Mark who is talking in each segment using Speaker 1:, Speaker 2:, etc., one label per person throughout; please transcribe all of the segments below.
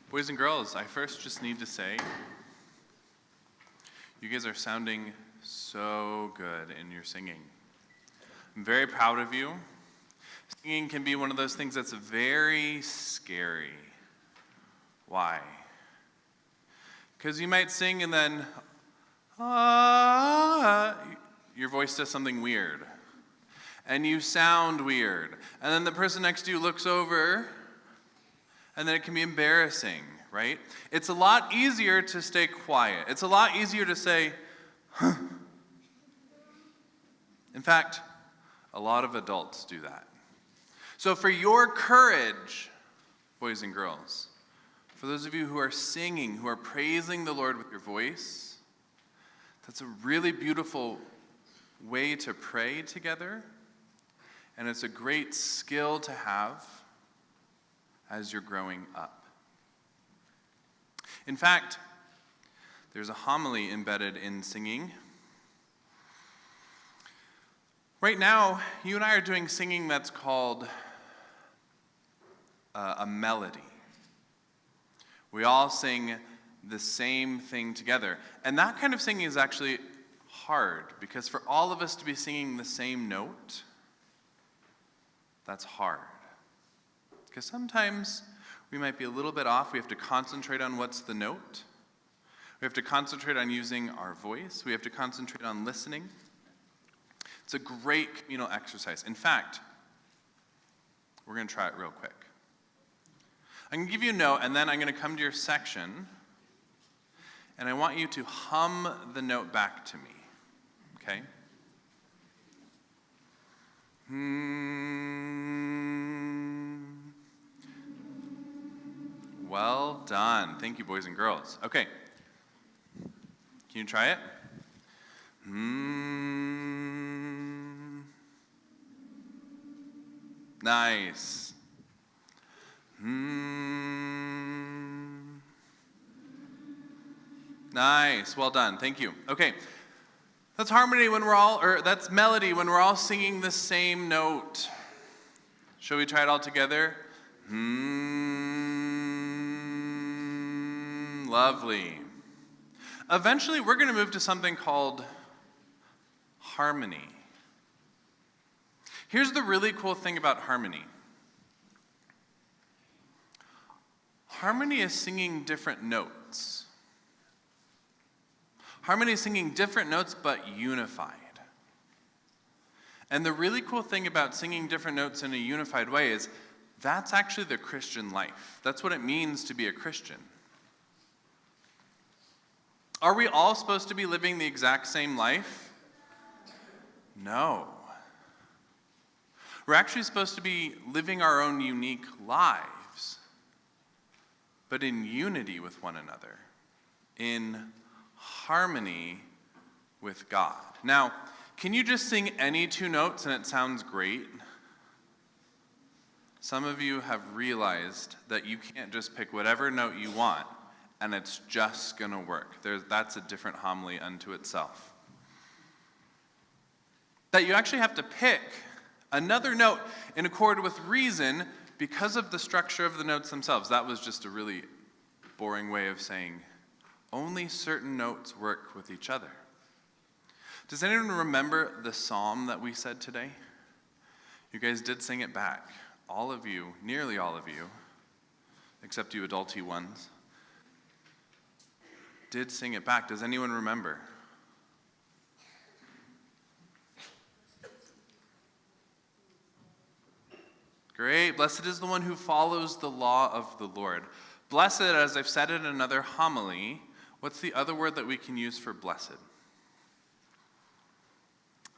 Speaker 1: Boys and girls, I first just need to say, you guys are sounding so good in your singing. I'm very proud of you. Singing can be one of those things that's very scary. Why? Because you might sing and then, your voice does something weird. And you sound weird. And then the person next to you looks over, and then it can be embarrassing, right? It's a lot easier to stay quiet. It's a lot easier to say, huh. In fact, a lot of adults do that. So for your courage, boys and girls, for those of you who are singing, who are praising the Lord with your voice, that's a really beautiful way to pray together, and it's a great skill to have as you're growing up. In fact, there's a homily embedded in singing. Right now, you and I are doing singing that's called a melody. We all sing the same thing together. And that kind of singing is actually hard, because for all of us to be singing the same note, that's hard. Because sometimes we might be a little bit off. We have to concentrate on what's the note. We have to concentrate on using our voice. We have to concentrate on listening. It's a great communal exercise. In fact, we're going to try it real quick. I'm going to give you a note, and then I'm going to come to your section, and I want you to hum the note back to me, okay? Well done. Thank you, boys and girls. Okay. Can you try it? Nice. Nice. Well done. Thank you. Okay. That's harmony when we're all, or that's melody when we're all singing the same note. Shall we try it all together? Lovely. Eventually, we're going to move to something called harmony. Here's the really cool thing about harmony. Harmony is singing different notes. Harmony is singing different notes, but unified. And the really cool thing about singing different notes in a unified way is that's actually the Christian life. That's what it means to be a Christian. Are we all supposed to be living the exact same life? No. We're actually supposed to be living our own unique lives, but in unity with one another, in harmony with God. Now, can you just sing any two notes and it sounds great? Some of you have realized that you can't just pick whatever note you want and it's just going to work. That's a different homily unto itself. That you actually have to pick another note in accord with reason because of the structure of the notes themselves. That was just a really boring way of saying only certain notes work with each other. Does anyone remember the psalm that we said today? You guys did sing it back. All of you, nearly all of you, except you adulty ones, did sing it back. Does anyone remember? Great. Blessed is the one who follows the law of the Lord. Blessed, as I've said in another homily, what's the other word that we can use for blessed?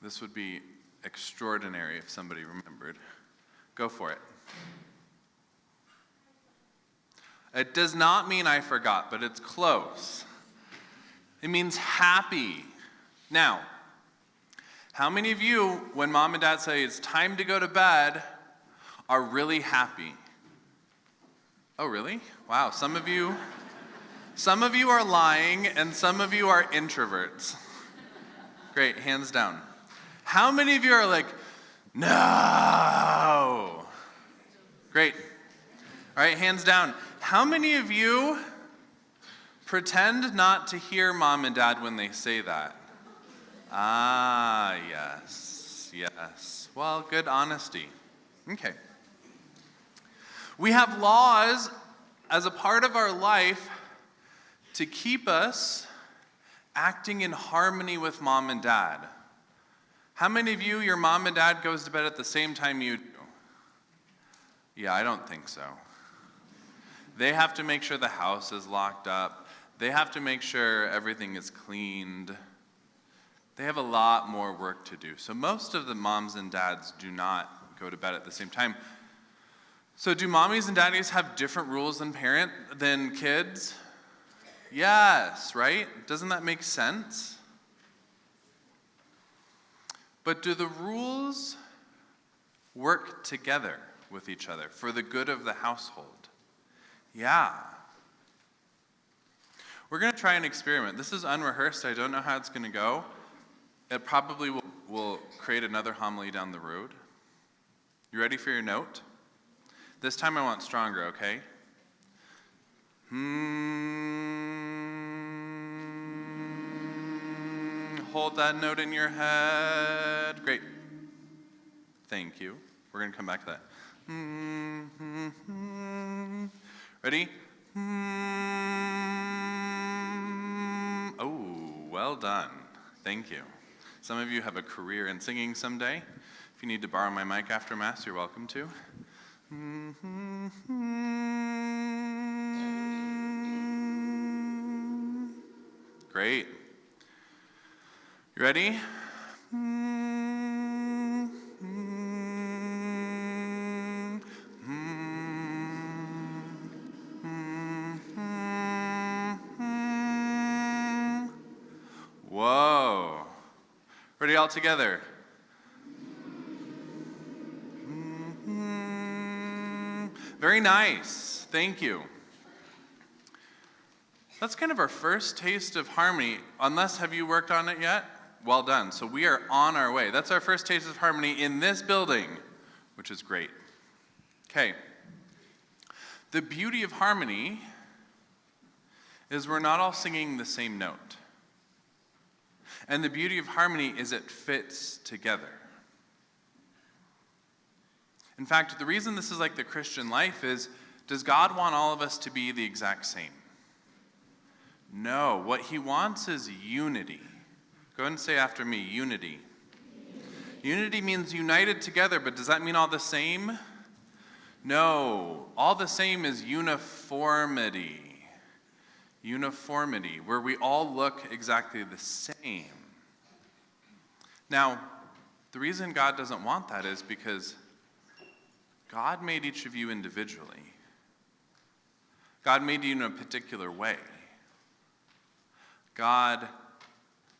Speaker 1: This would be extraordinary if somebody remembered. Go for it. It does not mean I forgot, but it's close. It means happy. Now, how many of you, when mom and dad say it's time to go to bed, are really happy? Oh, really? Wow, some of you are lying, and some of you are introverts. Great, hands down. How many of you are like, no? Great. All right, hands down. How many of you pretend not to hear mom and dad when they say that? Ah, yes. Well, good honesty. Okay. We have laws as a part of our life to keep us acting in harmony with mom and dad. How many of you, your mom and dad goes to bed at the same time you do? Yeah, I don't think so. They have to make sure the house is locked up. They have to make sure everything is cleaned. They have a lot more work to do. So most of the moms and dads do not go to bed at the same time. So do mommies and daddies have different rules than kids? Yes, right? Doesn't that make sense? But do the rules work together with each other for the good of the household? Yeah. We're going to try an experiment. This is unrehearsed. I don't know how it's going to go. It probably will create another homily down the road. You ready for your note? This time I want stronger, okay? Hold that note in your head. Great. Thank you. We're going to come back to that. Ready? Oh, well done. Thank you. Some of you have a career in singing someday. If you need to borrow my mic after Mass, you're welcome to. Great. You ready? Whoa. Ready all together? Very nice. Thank you. That's kind of our first taste of harmony. Unless, have you worked on it yet? Well done. So we are on our way. That's our first taste of harmony in this building, which is great. Okay. The beauty of harmony is we're not all singing the same note. And the beauty of harmony is it fits together. In fact, the reason this is like the Christian life is, does God want all of us to be the exact same? No, what he wants is unity. Go ahead and say after me, unity. Unity means united together, but does that mean all the same? No, all the same is uniformity. Uniformity, where we all look exactly the same. Now, the reason God doesn't want that is because God made each of you individually. God made you in a particular way. God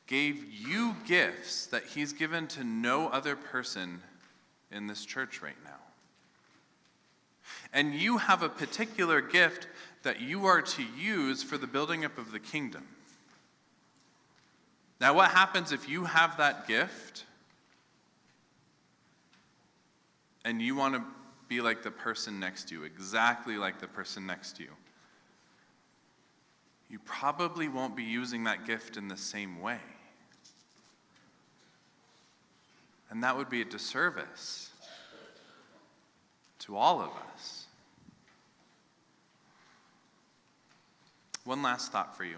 Speaker 1: gave you gifts that he's given to no other person in this church right now. And you have a particular gift that you are to use for the building up of the kingdom. Now, what happens if you have that gift and you want to be like the person next to you, exactly like the person next to you? You probably won't be using that gift in the same way. And that would be a disservice to all of us. One last thought for you.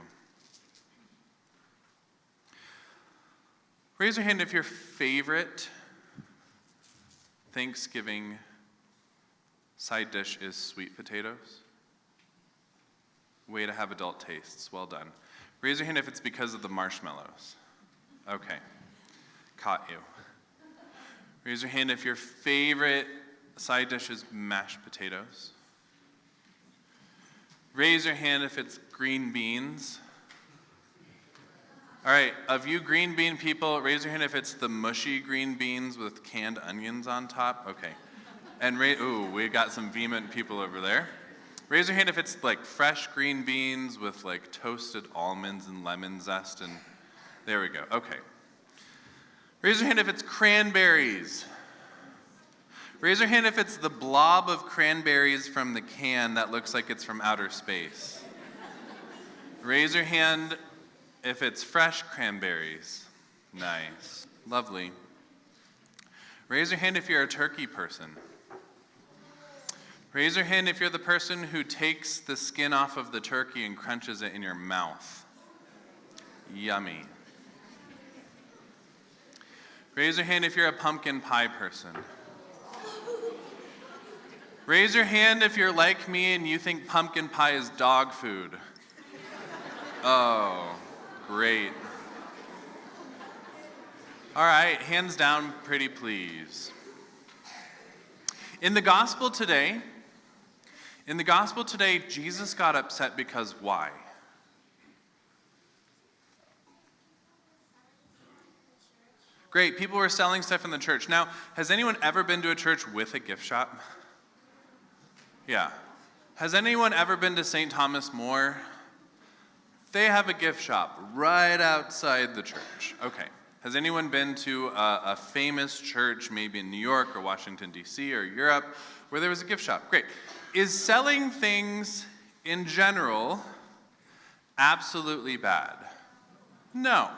Speaker 1: Raise your hand if your favorite Thanksgiving side dish is sweet potatoes. Way to have adult tastes. Well done. Raise your hand if it's because of the marshmallows. Okay. Caught you. Raise your hand if your favorite side dish is mashed potatoes. Raise your hand if it's green beans. All right, of you green bean people, raise your hand if it's the mushy green beans with canned onions on top. Okay. And we got some vehement people over there. Raise your hand if it's like fresh green beans with like toasted almonds and lemon zest, and there we go. Okay. Raise your hand if it's cranberries. Raise your hand if it's the blob of cranberries from the can that looks like it's from outer space. Raise your hand if it's fresh cranberries. Nice. Lovely. Raise your hand if you're a turkey person. Raise your hand if you're the person who takes the skin off of the turkey and crunches it in your mouth. Yummy. Raise your hand if you're a pumpkin pie person. Raise your hand if you're like me and you think pumpkin pie is dog food. Oh, great. All right, hands down, pretty please. In the gospel today, Jesus got upset because why? Great, people were selling stuff in the church. Now, has anyone ever been to a church with a gift shop? Yeah. Has anyone ever been to St. Thomas More? They have a gift shop right outside the church. Okay. Has anyone been to a famous church, maybe in New York or Washington, D.C. or Europe, where there was a gift shop? Great. Is selling things in general absolutely bad? No.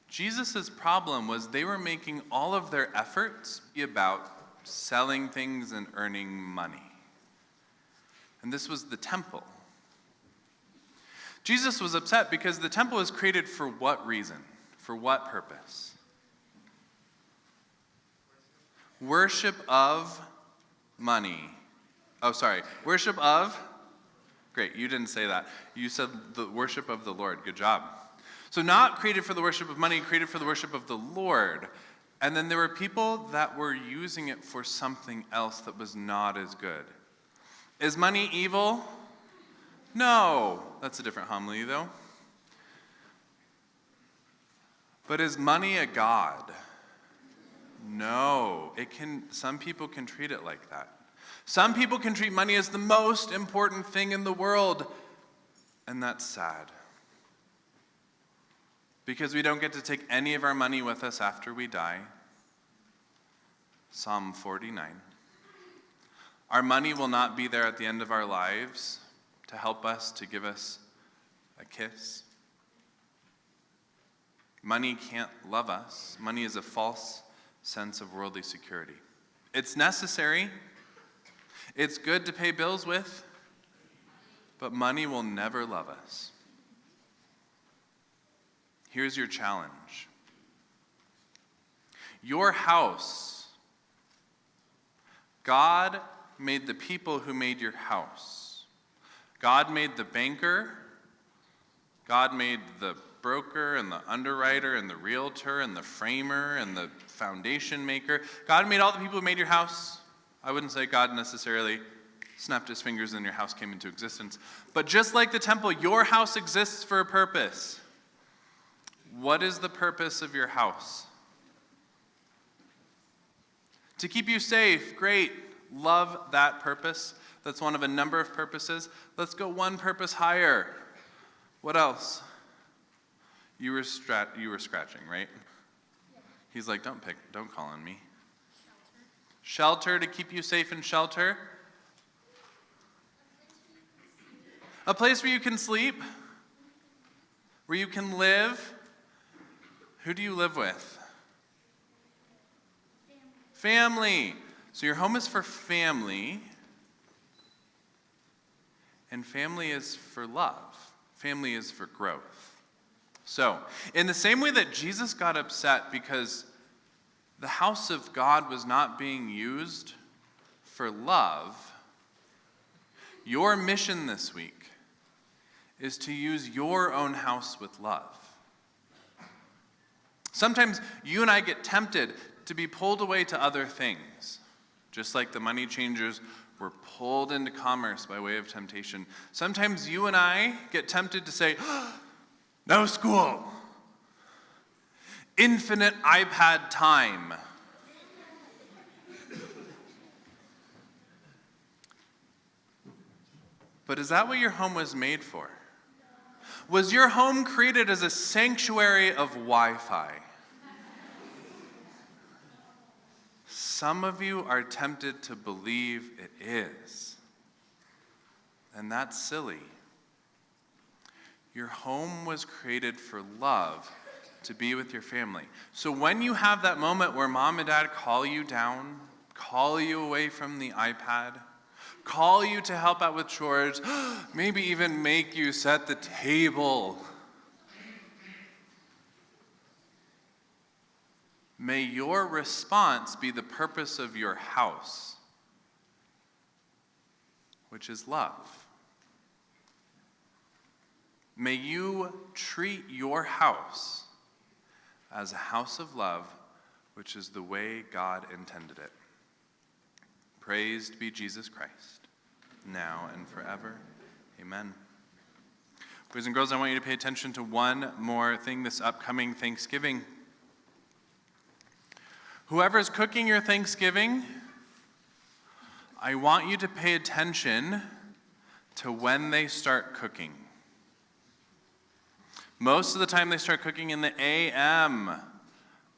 Speaker 1: Jesus' problem was they were making all of their efforts be about selling things and earning money. And this was the temple. Jesus was upset because the temple was created for what reason? For what purpose? Worship of money. Oh, sorry. Worship of? Great, you didn't say that. You said the worship of the Lord. Good job. So not created for the worship of money, created for the worship of the Lord. And then there were people that were using it for something else that was not as good. Is money evil? No. That's a different homily, though. But is money a god? No. Some people can treat it like that. Some people can treat money as the most important thing in the world. And that's sad. Because we don't get to take any of our money with us after we die. Psalm 49. Our money will not be there at the end of our lives to help us, to give us a kiss. Money can't love us. Money is a false sense of worldly security. It's necessary. It's good to pay bills with, but money will never love us. Here's your challenge. Your house. God made the people who made your house. God made the banker. God made the broker and the underwriter and the realtor and the framer and the foundation maker. God made all the people who made your house. I wouldn't say God necessarily snapped his fingers and your house came into existence. But just like the temple, your house exists for a purpose. What is the purpose of your house? To keep you safe. Great. Love that purpose. That's one of a number of purposes. Let's go one purpose higher. What else? You were scratching, right? Yeah. He's like, don't call on me. Shelter, to keep you safe in shelter. A place where you can sleep. Where you can live. Who do you live with? Family. So your home is for family. And family is for love. Family is for growth. So, in the same way that Jesus got upset because the house of God was not being used for love, your mission this week is to use your own house with love. Sometimes you and I get tempted to be pulled away to other things, just like the money changers were pulled into commerce by way of temptation. Sometimes you and I get tempted to say, no school, infinite iPad time. But is that what your home was made for? Was your home created as a sanctuary of Wi-Fi? some of you are tempted to believe it is. And that's silly. Your home was created for love, to be with your family. So when you have that moment where mom and dad call you down, call you away from the iPad, call you to help out with chores, maybe even make you set the table, may your response be the purpose of your house, which is love. May you treat your house as a house of love, which is the way God intended it. Praised be Jesus Christ, now and forever. Amen. Boys and girls, I want you to pay attention to one more thing this upcoming Thanksgiving. Whoever's cooking your Thanksgiving, I want you to pay attention to when they start cooking. Most of the time they start cooking in the a.m.,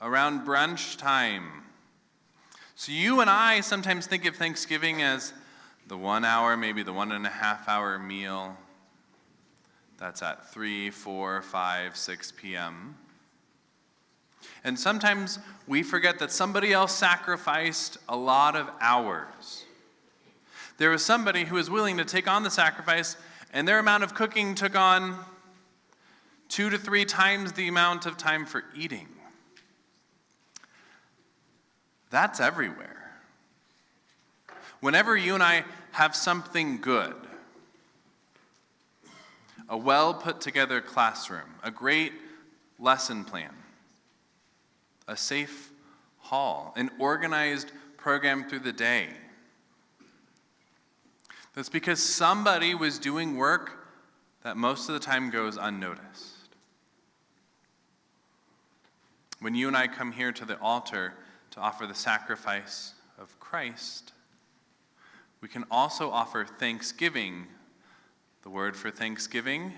Speaker 1: around brunch time. So you and I sometimes think of Thanksgiving as the 1 hour, maybe the 1.5 hour meal. That's at 3, 4, 5, 6 p.m. And sometimes we forget that somebody else sacrificed a lot of hours. There was somebody who was willing to take on the sacrifice, and their amount of cooking took on 2 to 3 times the amount of time for eating. That's everywhere. Whenever you and I have something good, a well put together classroom, a great lesson plan, a safe hall, an organized program through the day, that's because somebody was doing work that most of the time goes unnoticed. When you and I come here to the altar to offer the sacrifice of Christ, we can also offer thanksgiving. The word for thanksgiving,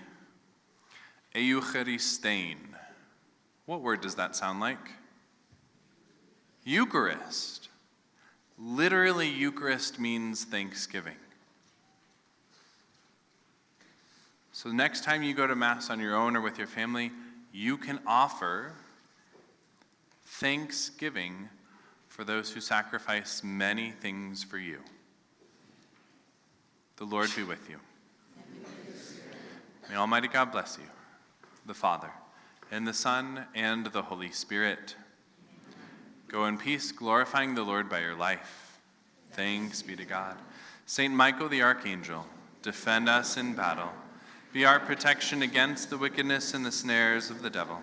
Speaker 1: eucharistein. What word does that sound like? Eucharist. Literally, Eucharist means thanksgiving. So next time you go to Mass on your own or with your family, you can offer thanksgiving for those who sacrifice many things for you. The Lord be with you. May Almighty God bless you, the Father, and the Son, and the Holy Spirit. Go in peace, glorifying the Lord by your life. Thanks be to God. Saint Michael the Archangel, defend us in battle. Be our protection against the wickedness and the snares of the devil.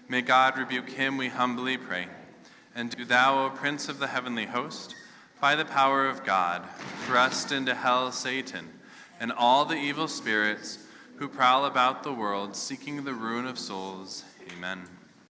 Speaker 1: May God rebuke him, we humbly pray. And do thou, O Prince of the heavenly host, by the power of God, thrust into hell Satan and all the evil spirits who prowl about the world seeking the ruin of souls. Amen.